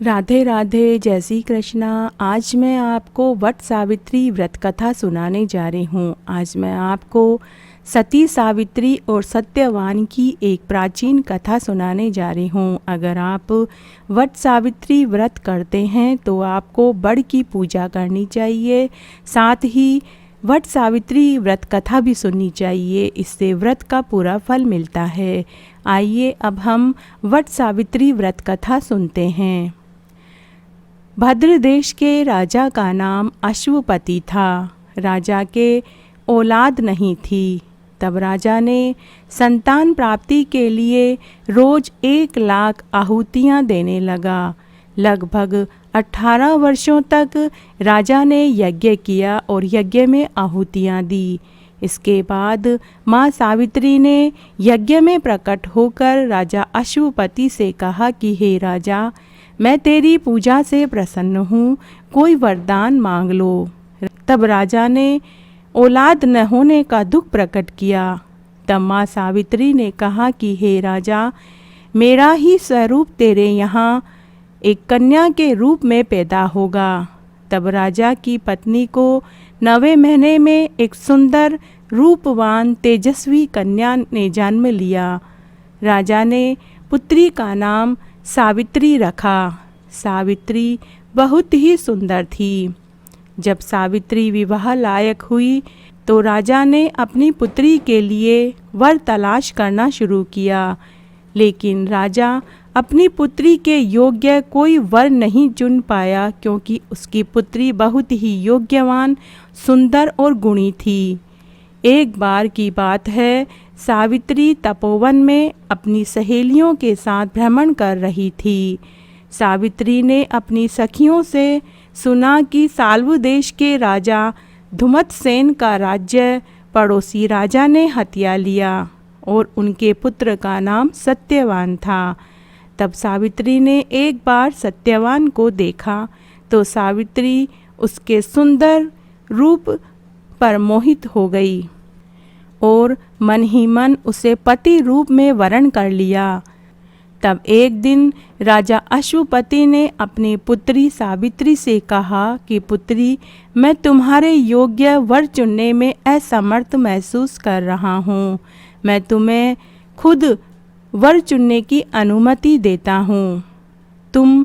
राधे राधे, जय श्री कृष्णा। आज मैं आपको वट सावित्री व्रत कथा सुनाने जा रही हूँ। आज मैं आपको सती सावित्री और सत्यवान की एक प्राचीन कथा सुनाने जा रही हूँ। अगर आप वट सावित्री व्रत करते हैं तो आपको बड़ की पूजा करनी चाहिए, साथ ही वट सावित्री व्रत कथा भी सुननी चाहिए। इससे व्रत का पूरा फल मिलता है। आइए अब हम वट सावित्री व्रत कथा सुनते हैं। भद्र देश के राजा का नाम अश्वपति था। राजा के औलाद नहीं थी। तब राजा ने संतान प्राप्ति के लिए रोज 1,00,000 आहुतियाँ देने लगा। लगभग 18 वर्षों तक राजा ने यज्ञ किया और यज्ञ में आहुतियाँ दी। इसके बाद माँ सावित्री ने यज्ञ में प्रकट होकर राजा अश्वपति से कहा कि हे राजा, मैं तेरी पूजा से प्रसन्न हूँ, कोई वरदान मांग लो। तब राजा ने औलाद न होने का दुख प्रकट किया। तब माँ सावित्री ने कहा कि हे राजा, मेरा ही स्वरूप तेरे यहाँ एक कन्या के रूप में पैदा होगा। तब राजा की पत्नी को 9वें महीने में एक सुंदर रूपवान तेजस्वी कन्या ने जन्म लिया। राजा ने पुत्री का नाम सावित्री रखा। सावित्री बहुत ही सुंदर थी। जब सावित्री विवाह लायक हुई तो राजा ने अपनी पुत्री के लिए वर तलाश करना शुरू किया, लेकिन राजा अपनी पुत्री के योग्य कोई वर नहीं चुन पाया, क्योंकि उसकी पुत्री बहुत ही योग्यवान, सुंदर और गुणी थी। एक बार की बात है, सावित्री तपोवन में अपनी सहेलियों के साथ भ्रमण कर रही थी। सावित्री ने अपनी सखियों से सुना कि साल्व देश के राजा धुमतसेन का राज्य पड़ोसी राजा ने हथिया लिया और उनके पुत्र का नाम सत्यवान था। तब सावित्री ने एक बार सत्यवान को देखा तो सावित्री उसके सुंदर रूप पर मोहित हो गई और मन ही मन उसे पति रूप में वरण कर लिया। तब एक दिन राजा अश्वपति ने अपनी पुत्री सावित्री से कहा कि पुत्री, मैं तुम्हारे योग्य वर चुनने में असमर्थ महसूस कर रहा हूँ। मैं तुम्हें खुद वर चुनने की अनुमति देता हूँ। तुम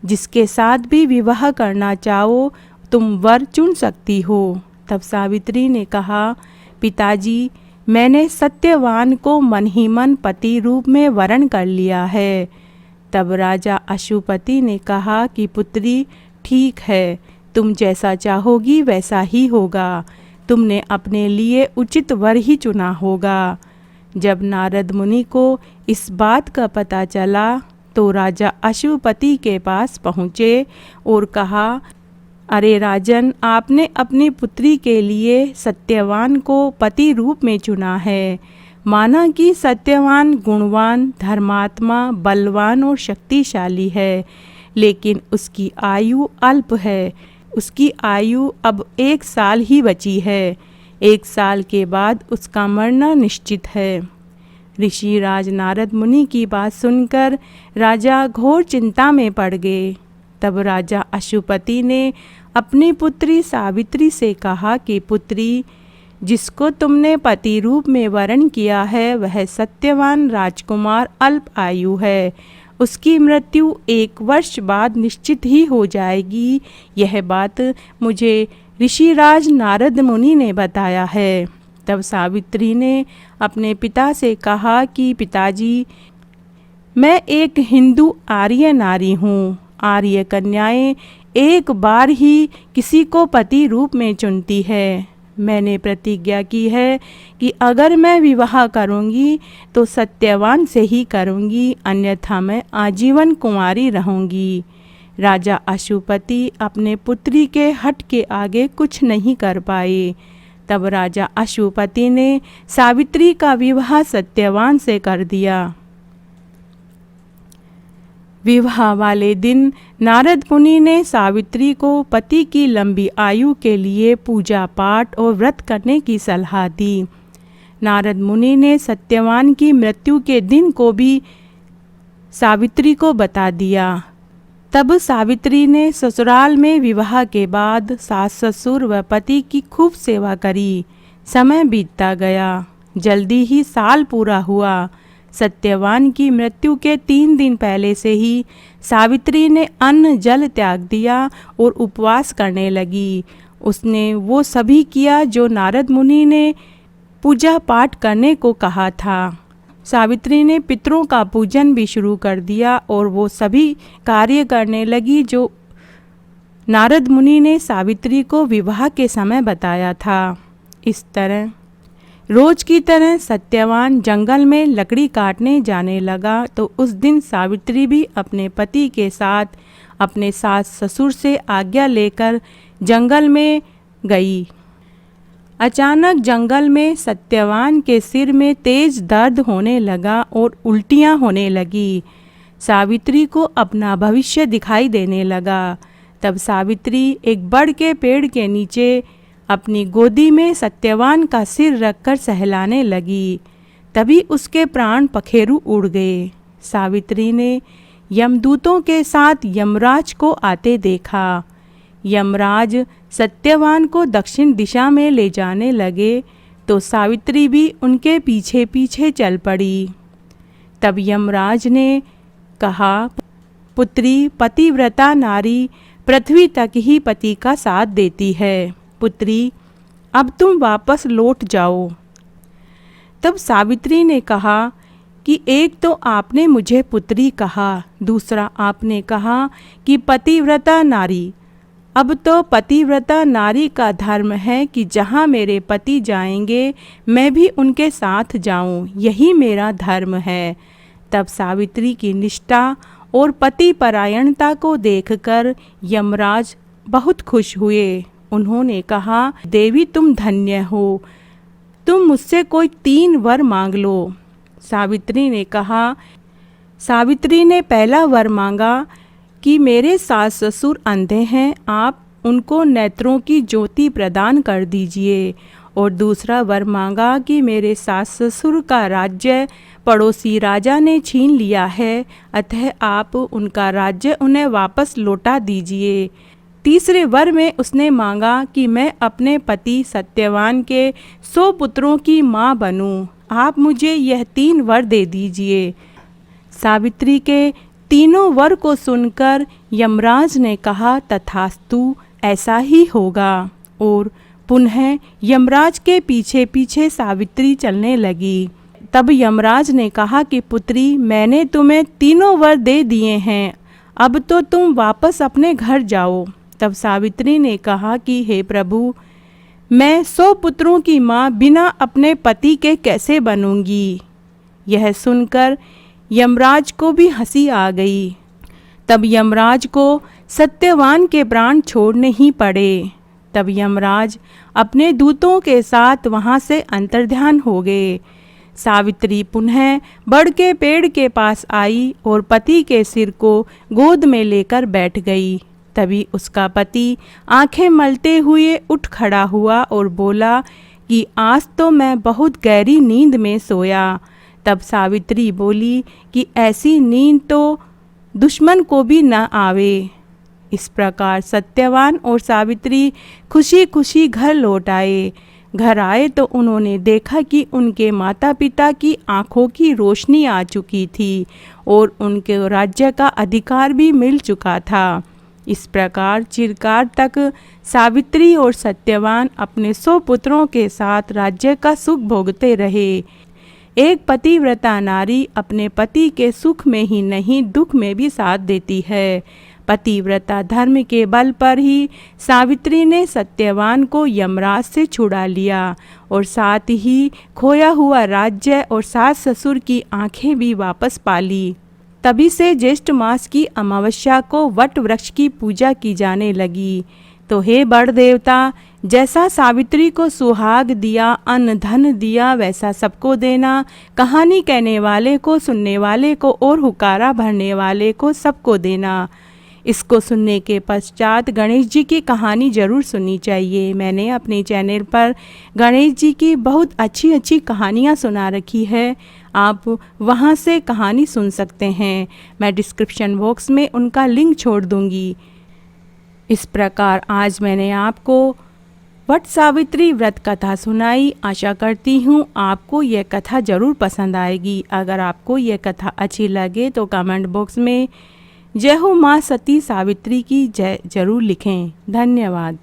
जिसके साथ भी विवाह करना चाहो तुम वर चुन सकती हो। तब सावित्री ने कहा, पिताजी, मैंने सत्यवान को मन ही मन पति रूप में वरण कर लिया है। तब राजा अश्वपति ने कहा कि पुत्री, ठीक है, तुम जैसा चाहोगी वैसा ही होगा। तुमने अपने लिए उचित वर ही चुना होगा। जब नारद मुनि को इस बात का पता चला तो राजा अश्वपति के पास पहुँचे और कहा, अरे राजन, आपने अपनी पुत्री के लिए सत्यवान को पति रूप में चुना है। माना कि सत्यवान गुणवान, धर्मात्मा, बलवान और शक्तिशाली है, लेकिन उसकी आयु अल्प है। उसकी आयु अब 1 साल ही बची है। 1 साल के बाद उसका मरना निश्चित है। ऋषि राज नारद मुनि की बात सुनकर राजा घोर चिंता में पड़ गए। तब राजा अश्वपति ने अपनी पुत्री सावित्री से कहा कि पुत्री, जिसको तुमने पति रूप में वरण किया है वह सत्यवान राजकुमार अल्प आयु है। उसकी मृत्यु 1 वर्ष बाद निश्चित ही हो जाएगी। यह बात मुझे ऋषिराज नारद मुनि ने बताया है। तब सावित्री ने अपने पिता से कहा कि पिताजी, मैं एक हिंदू आर्य नारी हूँ। आर्य कन्याएं एक बार ही किसी को पति रूप में चुनती है। मैंने प्रतिज्ञा की है कि अगर मैं विवाह करूंगी तो सत्यवान से ही करूंगी, अन्यथा मैं आजीवन कुंवारी रहूंगी। राजा अश्वपति अपने पुत्री के हठ के आगे कुछ नहीं कर पाए। तब राजा अश्वपति ने सावित्री का विवाह सत्यवान से कर दिया। विवाह वाले दिन नारद मुनि ने सावित्री को पति की लंबी आयु के लिए पूजा पाठ और व्रत करने की सलाह दी। नारद मुनि ने सत्यवान की मृत्यु के दिन को भी सावित्री को बता दिया। तब सावित्री ने ससुराल में विवाह के बाद सास ससुर व पति की खूब सेवा करी। समय बीतता गया। जल्दी ही साल पूरा हुआ। सत्यवान की मृत्यु के 3 दिन पहले से ही सावित्री ने अन्न जल त्याग दिया और उपवास करने लगी। उसने वो सभी किया जो नारद मुनि ने पूजा पाठ करने को कहा था। सावित्री ने पितरों का पूजन भी शुरू कर दिया और वो सभी कार्य करने लगी जो नारद मुनि ने सावित्री को विवाह के समय बताया था। इस तरह रोज की तरह सत्यवान जंगल में लकड़ी काटने जाने लगा। तो उस दिन सावित्री भी अपने पति के साथ अपने सास ससुर से आज्ञा लेकर जंगल में गई। अचानक जंगल में सत्यवान के सिर में तेज दर्द होने लगा और उल्टियां होने लगी। सावित्री को अपना भविष्य दिखाई देने लगा। तब सावित्री एक बड़ के पेड़ के नीचे अपनी गोदी में सत्यवान का सिर रखकर सहलाने लगी। तभी उसके प्राण पखेरु उड़ गए। सावित्री ने यमदूतों के साथ यमराज को आते देखा। यमराज सत्यवान को दक्षिण दिशा में ले जाने लगे तो सावित्री भी उनके पीछे पीछे चल पड़ी। तब यमराज ने कहा, पुत्री, पतिव्रता नारी पृथ्वी तक ही पति का साथ देती है। पुत्री, अब तुम वापस लौट जाओ। तब सावित्री ने कहा कि एक तो आपने मुझे पुत्री कहा, दूसरा आपने कहा कि पतिव्रता नारी। अब तो पतिव्रता नारी का धर्म है कि जहाँ मेरे पति जाएंगे मैं भी उनके साथ जाऊं, यही मेरा धर्म है। तब सावित्री की निष्ठा और पति परायणता को देखकर यमराज बहुत खुश हुए। उन्होंने कहा, देवी तुम धन्य हो, तुम मुझसे कोई 3 वर मांग लो। सावित्री ने कहा, सावित्री ने पहला वर मांगा कि मेरे सास ससुर अंधे हैं, आप उनको नेत्रों की ज्योति प्रदान कर दीजिए। और दूसरा वर मांगा कि मेरे सास ससुर का राज्य पड़ोसी राजा ने छीन लिया है, अतः आप उनका राज्य उन्हें वापस लौटा दीजिए। तीसरे वर में उसने मांगा कि मैं अपने पति सत्यवान के 100 पुत्रों की माँ बनूं, आप मुझे यह 3 वर दे दीजिए। सावित्री के तीनों वर को सुनकर यमराज ने कहा, तथास्तु, ऐसा ही होगा। और पुनः यमराज के पीछे पीछे सावित्री चलने लगी। तब यमराज ने कहा कि पुत्री, मैंने तुम्हें 3 वर दे दिए हैं, अब तो तुम वापस अपने घर जाओ। तब सावित्री ने कहा कि हे प्रभु, मैं 100 पुत्रों की माँ बिना अपने पति के कैसे बनूंगी। यह सुनकर यमराज को भी हंसी आ गई। तब यमराज को सत्यवान के प्राण छोड़ने ही पड़े। तब यमराज अपने दूतों के साथ वहाँ से अंतर्ध्यान हो गए। सावित्री पुनः बड़ के पेड़ के पास आई और पति के सिर को गोद में लेकर बैठ गई। तभी उसका पति आंखें मलते हुए उठ खड़ा हुआ और बोला कि आज तो मैं बहुत गहरी नींद में सोया। तब सावित्री बोली कि ऐसी नींद तो दुश्मन को भी न आवे। इस प्रकार सत्यवान और सावित्री खुशी खुशी घर लौट आए। घर आए तो उन्होंने देखा कि उनके माता पिता की आंखों की रोशनी आ चुकी थी और उनके राज्य का अधिकार भी मिल चुका था। इस प्रकार चिरकाल तक सावित्री और सत्यवान अपने 100 पुत्रों के साथ राज्य का सुख भोगते रहे। एक पतिव्रता नारी अपने पति के सुख में ही नहीं दुख में भी साथ देती है। पतिव्रता धर्म के बल पर ही सावित्री ने सत्यवान को यमराज से छुड़ा लिया और साथ ही खोया हुआ राज्य और सास ससुर की आंखें भी वापस पा ली। तभी से ज्येष्ठ मास की अमावस्या को वट वृक्ष की पूजा की जाने लगी। तो हे बड़ देवता, जैसा सावित्री को सुहाग दिया, अन्न धन दिया, वैसा सबको देना। कहानी कहने वाले को, सुनने वाले को और हुकारा भरने वाले को सबको देना। इसको सुनने के पश्चात गणेश जी की कहानी ज़रूर सुननी चाहिए। मैंने अपने चैनल पर गणेश जी की बहुत अच्छी अच्छी कहानियाँ सुना रखी है, आप वहाँ से कहानी सुन सकते हैं। मैं डिस्क्रिप्शन बॉक्स में उनका लिंक छोड़ दूँगी। इस प्रकार आज मैंने आपको वट सावित्री व्रत कथा सुनाई। आशा करती हूँ आपको यह कथा ज़रूर पसंद आएगी। अगर आपको यह कथा अच्छी लगे तो कमेंट बॉक्स में जय हो माँ सती सावित्री की जय ज़रूर लिखें। धन्यवाद।